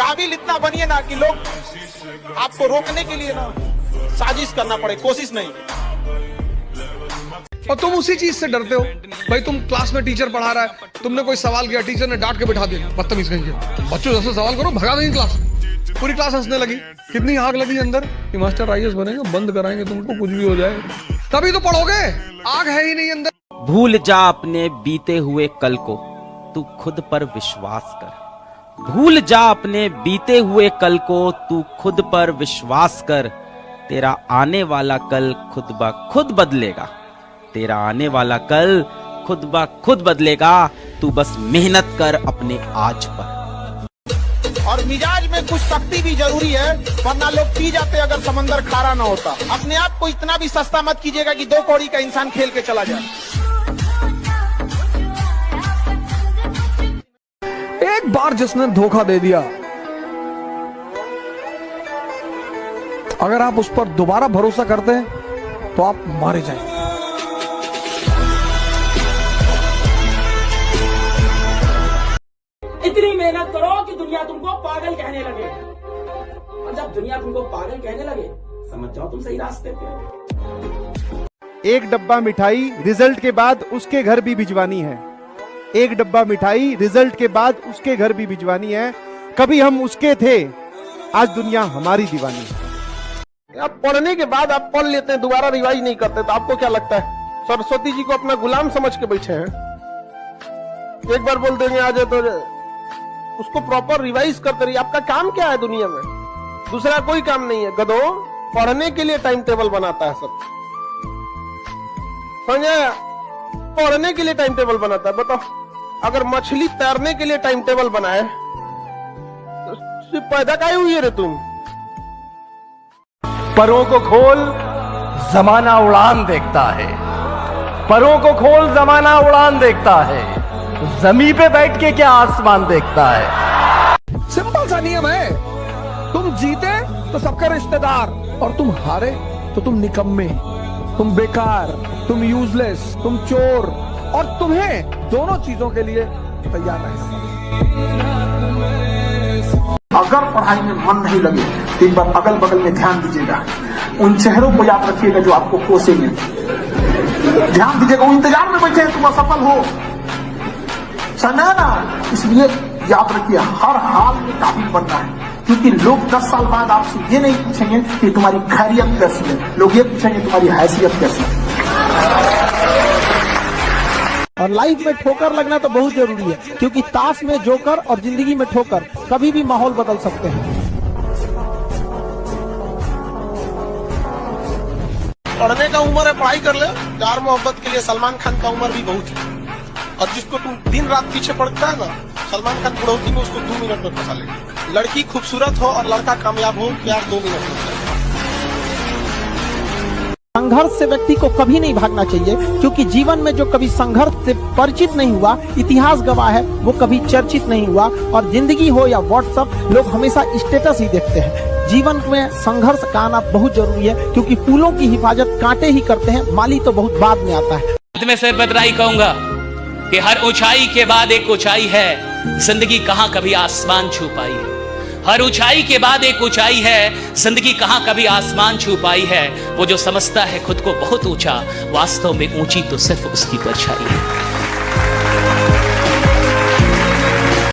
काबिल इतना बनिए ना कि लोग आपको रोकने के लिए ना साजिश करना पड़े, कोशिश नहीं। और तुम उसी चीज से डरते हो। भाई तुम क्लास में टीचर पढ़ा रहा है, तुमने कोई सवाल किया, टीचर ने डांट के बिठा दिया, बदतमीज कहीं के। बच्चों जैसे सवाल करो, भगा देंगे क्लास। पूरी क्लास हंसने लगी। कितनी आग लगी अंदर कि मास्टर आईएएस बनेंगे, बंद कराएंगे तुमको, कुछ भी हो जाए। तभी तो पढ़ोगे, आग है ही नहीं अंदर। भूल जा अपने बीते हुए कल को, तू खुद पर विश्वास कर। भूल जा अपने बीते हुए कल को, तू खुद पर विश्वास कर। तेरा आने वाला कल खुद ब खुद बदलेगा। तेरा आने वाला कल खुद ब खुद बदलेगा। तू बस मेहनत कर अपने आज पर। और मिजाज में कुछ शक्ति भी जरूरी है, वरना लोग पी जाते अगर समंदर खारा ना होता। अपने आप को इतना भी सस्ता मत कीजिएगा कि 2 कौड़ी का इंसान खेल के चला जाए। एक बार जिसने धोखा दे दिया, अगर आप उस पर दोबारा भरोसा करते हैं तो आप मारे जाएंगे। इतनी मेहनत करो कि दुनिया तुमको पागल कहने लगे, और जब दुनिया तुमको पागल कहने लगे समझ जाओ तुम सही रास्ते पे हो। एक डब्बा मिठाई रिजल्ट के बाद उसके घर भी भिजवानी है। एक डब्बा मिठाई रिजल्ट के बाद उसके घर भी भिजवानी है। कभी हम उसके थे, आज दुनिया हमारी दीवानी है। आप पढ़ने के बाद आप पढ़ लेते हैं, दोबारा रिवाइज नहीं करते, तो आपको क्या लगता है सरस्वती जी को अपना गुलाम समझ के बैठे हैं? एक बार बोल देंगे आज तो उसको प्रॉपर रिवाइज करते रहिए। आपका काम क्या है दुनिया में? दूसरा कोई काम नहीं है। गधो पढ़ने के लिए टाइम टेबल बनाता है सब, समझे? पढ़ने के लिए टाइम टेबल बनाता है। बताओ, अगर मछली तैरने के लिए टाइम टेबल बनाए तो पैदा काहे हुई है रे तुम? परों को खोल, जमाना उड़ान देखता है। परों को खोल, जमाना उड़ान देखता है। जमीन पे बैठ के क्या आसमान देखता है। सिंपल सा नियम है, तुम जीते तो सबका रिश्तेदार, और तुम हारे तो तुम निकम्मे, तुम बेकार, तुम यूजलेस, तुम चोर, और तुम्हें दोनों चीजों के लिए तैयार रहना पड़ेगा। अगर पढ़ाई में मन नहीं लगे तो एक बार अगल बगल में ध्यान दीजिएगा, उन चेहरों को याद रखिएगा जो आपको कोसेंगे। ध्यान दीजिएगा, वो इंतजार में बैठे हैं तुम असफल हो, समझा ना? इसलिए याद रखिए, हर हाल में काबिल बनना है, क्योंकि लोग 10 साल बाद आपसे ये नहीं पूछेंगे कि तुम्हारी खैरियत कैसी है, लोग ये पूछेंगे तुम्हारी हैसियत कैसी है। और लाइफ में ठोकर लगना तो बहुत जरूरी है, क्योंकि ताश में जोकर और जिंदगी में ठोकर कभी भी माहौल बदल सकते हैं। पढ़ने का उम्र है, पढ़ाई कर ले। प्यार मोहब्बत के लिए सलमान खान का उम्र भी बहुत है, और जिसको तुम दिन रात पीछे पड़ता है ना, सलमान खान बुढ़ौती में उसको 2 मिनट में फंसा लेगा। लड़की खूबसूरत हो और लड़का कामयाब हो, प्यार 2 मिनट में। संघर्ष से व्यक्ति को कभी नहीं भागना चाहिए, क्योंकि जीवन में जो कभी संघर्ष से परिचित नहीं हुआ, इतिहास गवाह है, वो कभी चर्चित नहीं हुआ। और जिंदगी हो या व्हाट्सएप, लोग हमेशा स्टेटस ही देखते हैं। जीवन में संघर्ष का आना बहुत जरूरी है, क्योंकि फूलों की हिफाजत कांटे ही करते हैं, माली तो बहुत बाद में आता है। मैं सिर्फ इतना ही कहूंगा कि हर ऊंचाई के बाद एक ऊंचाई है, जिंदगी कहां कभी आसमान छू पाई है। हर ऊंचाई के बाद एक ऊंचाई है, जिंदगी कहां कभी आसमान छू पाई है। वो जो समझता है खुद को बहुत ऊंचा, वास्तव में ऊंची तो सिर्फ उसकी परछाई है।